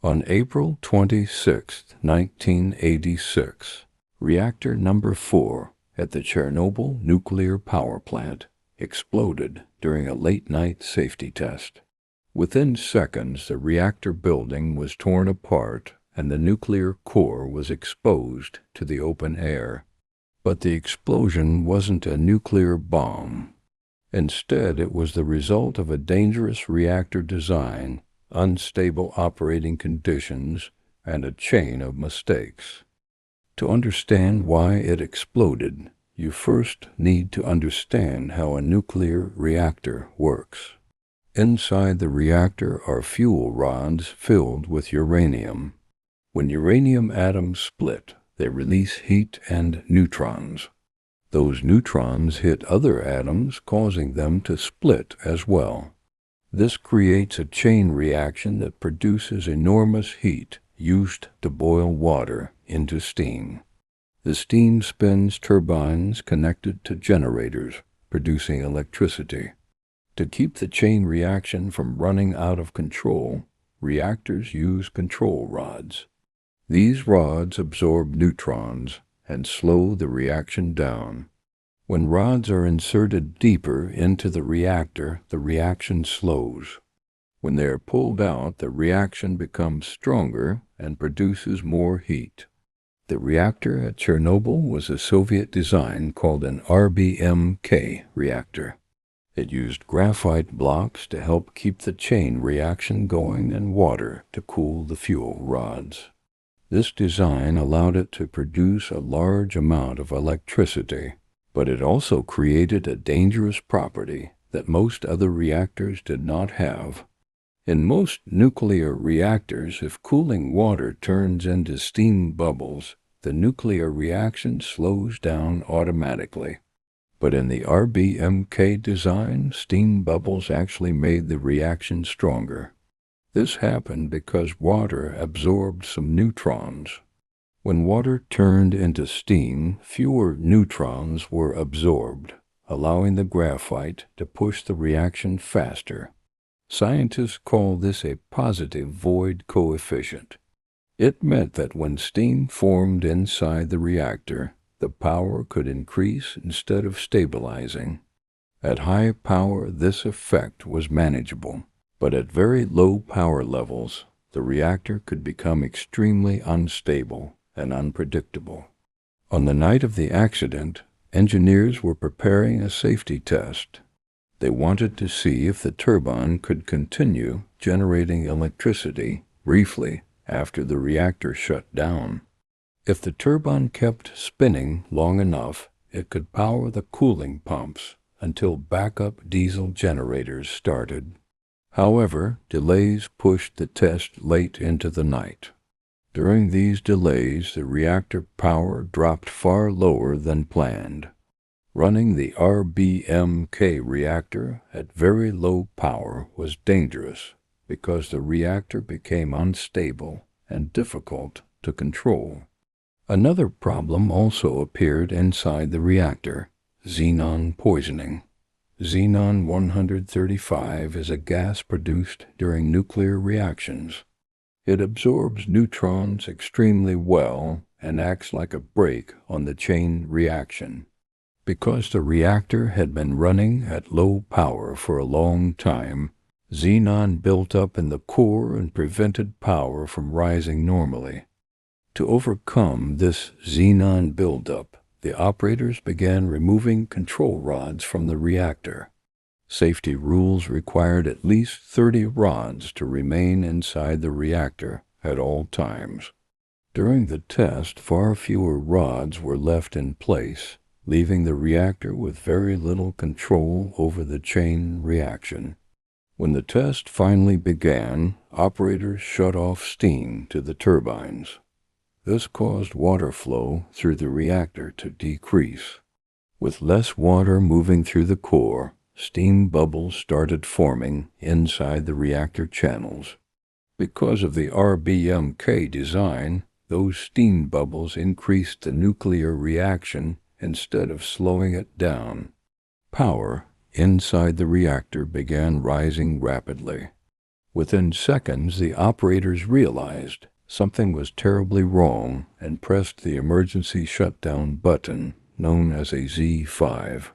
On April 26, 1986, Reactor number 4 at the Chernobyl Nuclear Power Plant exploded during a late-night safety test. Within seconds, the reactor building was torn apart and the nuclear core was exposed to the open air. But the explosion wasn't a nuclear bomb. Instead, it was the result of a dangerous reactor design, unstable operating conditions, and a chain of mistakes. To understand why it exploded, you first need to understand how a nuclear reactor works. Inside the reactor are fuel rods filled with uranium. When uranium atoms split, they release heat and neutrons. Those neutrons hit other atoms, causing them to split as well. This creates a chain reaction that produces enormous heat used to boil water into steam. The steam spins turbines connected to generators, producing electricity. To keep the chain reaction from running out of control, reactors use control rods. These rods absorb neutrons and slow the reaction down. When rods are inserted deeper into the reaction slows. When they are pulled out, the reaction becomes stronger and produces more heat. The reactor at Chernobyl was a Soviet design called an RBMK reactor. It used graphite blocks to help keep the chain reaction going and water to cool the fuel rods. This design allowed it to produce a large amount of electricity, but it also created a dangerous property that most other reactors did not have. In most nuclear reactors, if cooling water turns into steam bubbles, the nuclear reaction slows down automatically. But in the RBMK design, steam bubbles actually made the reaction stronger. This happened because water absorbed some neutrons. When water turned into steam, fewer neutrons were absorbed, allowing the graphite to push the reaction faster. Scientists call this a positive void coefficient. It meant that when steam formed inside the reactor, the power could increase instead of stabilizing. At high power, this effect was manageable, but at very low power levels, the reactor could become extremely unstable and unpredictable. On the night of the accident, engineers were preparing a safety test. They wanted to see if the turbine could continue generating electricity briefly after the reactor shut down. If the turbine kept spinning long enough, it could power the cooling pumps until backup diesel generators started. However, delays pushed the test late into the night. During these delays, the reactor power dropped far lower than planned. Running the RBMK reactor at very low power was dangerous because the reactor became unstable and difficult to control. Another problem also appeared inside the reactor: xenon poisoning. Xenon 135 is a gas produced during nuclear reactions. It absorbs neutrons extremely well and acts like a brake on the chain reaction. Because the reactor had been running at low power for a long time, xenon built up in the core and prevented power from rising normally. To overcome this xenon buildup, the operators began removing control rods from the reactor. Safety rules required at least 30 rods to remain inside the reactor at all times. During the test, far fewer rods were left in place, leaving the reactor with very little control over the chain reaction. When the test finally began, operators shut off steam to the turbines. This caused water flow through the reactor to decrease. With less water moving through the core, steam bubbles started forming inside the reactor channels. Because of the RBMK design, those steam bubbles increased the nuclear reaction instead of slowing it down. Power inside the reactor began rising rapidly. Within seconds, the operators realized something was terribly wrong and pressed the emergency shutdown button, known as a Z5.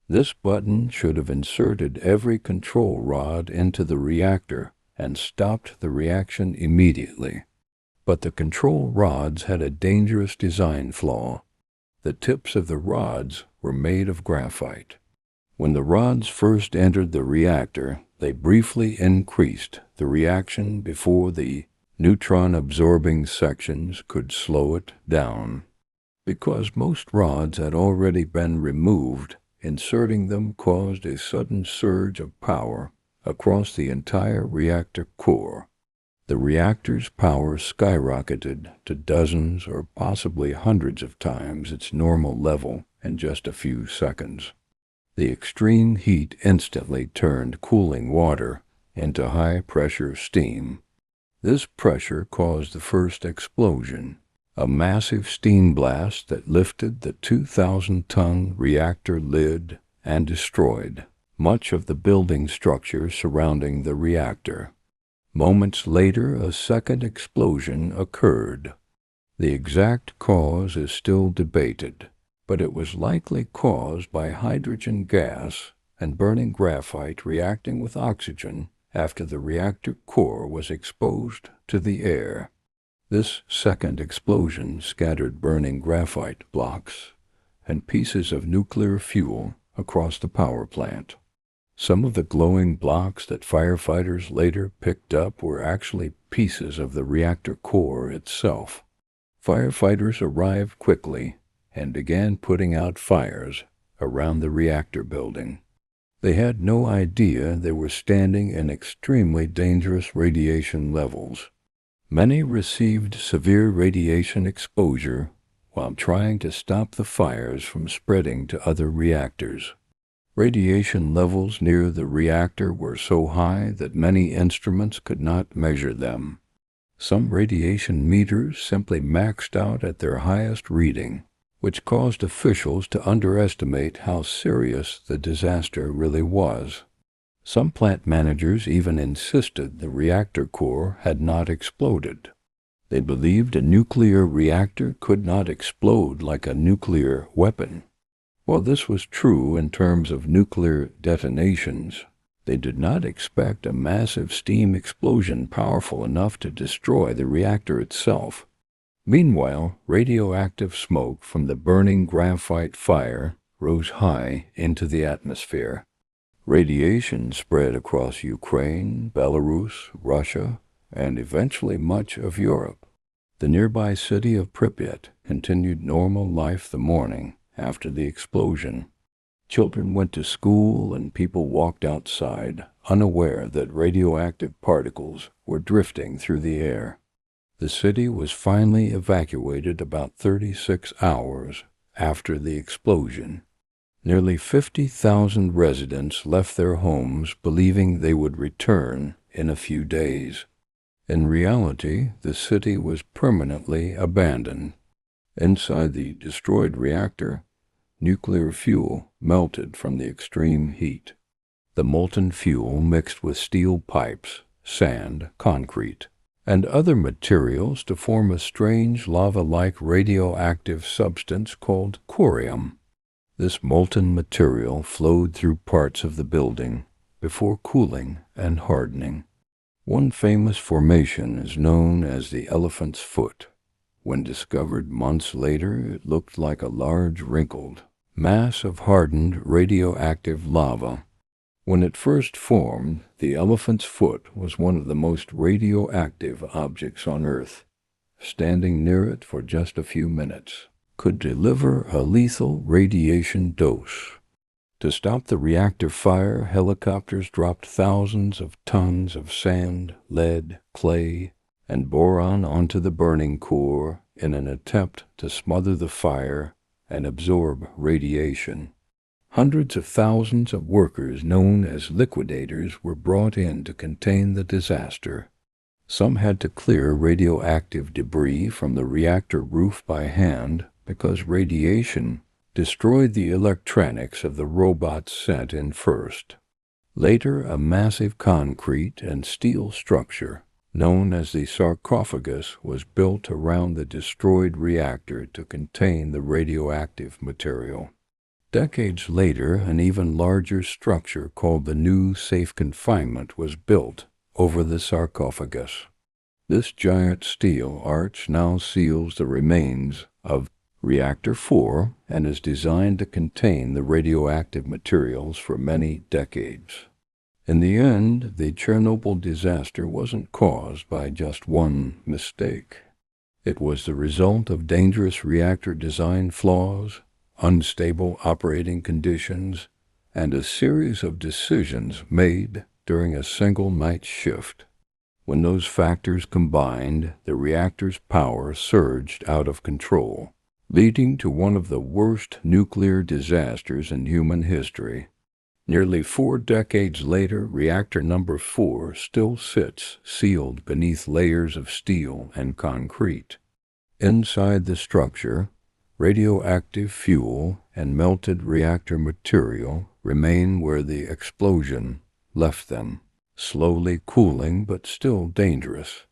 This button should have inserted every control rod into the reactor and stopped the reaction immediately. But the control rods had a dangerous design flaw. The tips of the rods were made of graphite. When the rods first entered the reactor, they briefly increased the reaction before the neutron-absorbing sections could slow it down. Because most rods had already been removed, inserting them caused a sudden surge of power across the entire reactor core. The reactor's power skyrocketed to dozens or possibly hundreds of times its normal level in just a few seconds. The extreme heat instantly turned cooling water into high-pressure steam. This pressure caused the first explosion, a massive steam blast that lifted the 2,000-ton reactor lid and destroyed much of the building structure surrounding the reactor. Moments later, a second explosion occurred. The exact cause is still debated, but it was likely caused by hydrogen gas and burning graphite reacting with oxygen after the reactor core was exposed to the air. This second explosion scattered burning graphite blocks and pieces of nuclear fuel across the power plant. Some of the glowing blocks that firefighters later picked up were actually pieces of the reactor core itself. Firefighters arrived quickly and began putting out fires around the reactor building. They had no idea they were standing in extremely dangerous radiation levels. Many received severe radiation exposure while trying to stop the fires from spreading to other reactors. Radiation levels near the reactor were so high that many instruments could not measure them. Some radiation meters simply maxed out at their highest reading, which caused officials to underestimate how serious the disaster really was. Some plant managers even insisted the reactor core had not exploded. They believed a nuclear reactor could not explode like a nuclear weapon. While this was true in terms of nuclear detonations, they did not expect a massive steam explosion powerful enough to destroy the reactor itself. Meanwhile, radioactive smoke from the burning graphite fire rose high into the atmosphere. Radiation spread across Ukraine, Belarus, Russia, and eventually much of Europe. The nearby city of Pripyat continued normal life the morning after the explosion. Children went to school and people walked outside, unaware that radioactive particles were drifting through the air. The city was finally evacuated about 36 hours after the explosion. Nearly 50,000 residents left their homes believing they would return in a few days. In reality, the city was permanently abandoned. Inside the destroyed reactor, nuclear fuel melted from the extreme heat. The molten fuel mixed with steel pipes, sand, concrete, and other materials to form a strange lava-like radioactive substance called corium. This molten material flowed through parts of the building before cooling and hardening. One famous formation is known as the elephant's foot. When discovered months later, it looked like a large wrinkled mass of hardened radioactive lava. When it first formed, the elephant's foot was one of the most radioactive objects on Earth. Standing near it for just a few minutes could deliver a lethal radiation dose. To stop the reactor fire, helicopters dropped thousands of tons of sand, lead, clay, and boron onto the burning core in an attempt to smother the fire and absorb radiation. Hundreds of thousands of workers known as liquidators were brought in to contain the disaster. Some had to clear radioactive debris from the reactor roof by hand because radiation destroyed the electronics of the robots sent in first. Later, a massive concrete and steel structure, known as the sarcophagus, was built around the destroyed reactor to contain the radioactive material. Decades later, an even larger structure called the new safe confinement was built over the sarcophagus. This giant steel arch now seals the remains of Reactor 4 and is designed to contain the radioactive materials for many decades. In the end, the Chernobyl disaster wasn't caused by just one mistake. It was the result of dangerous reactor design flaws, unstable operating conditions, and a series of decisions made during a single night shift. When those factors combined, the reactor's power surged out of control, leading to one of the worst nuclear disasters in human history. Nearly 4 decades later, Reactor number 4 still sits sealed beneath layers of steel and concrete. Inside the structure, radioactive fuel and melted reactor material remain where the explosion left them, slowly cooling but still dangerous.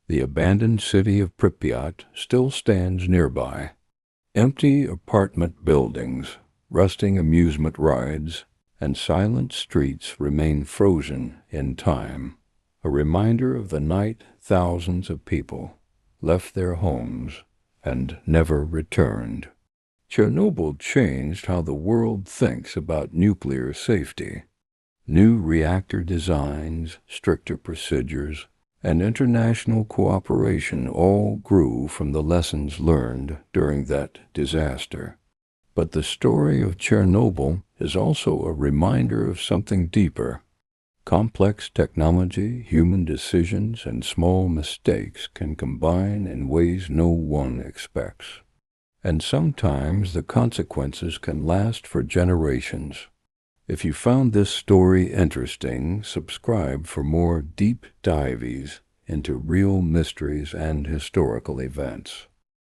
The abandoned city of Pripyat still stands nearby. Empty apartment buildings, rusting amusement rides, and silent streets remain frozen in time, a reminder of the night thousands of people left their homes and never returned. Chernobyl changed how the world thinks about nuclear safety. New reactor designs, stricter procedures, and international cooperation all grew from the lessons learned during that disaster. But the story of Chernobyl is also a reminder of something deeper. Complex technology, human decisions, and small mistakes can combine in ways no one expects. And sometimes the consequences can last for generations. If you found this story interesting, subscribe for more deep dives into real mysteries and historical events.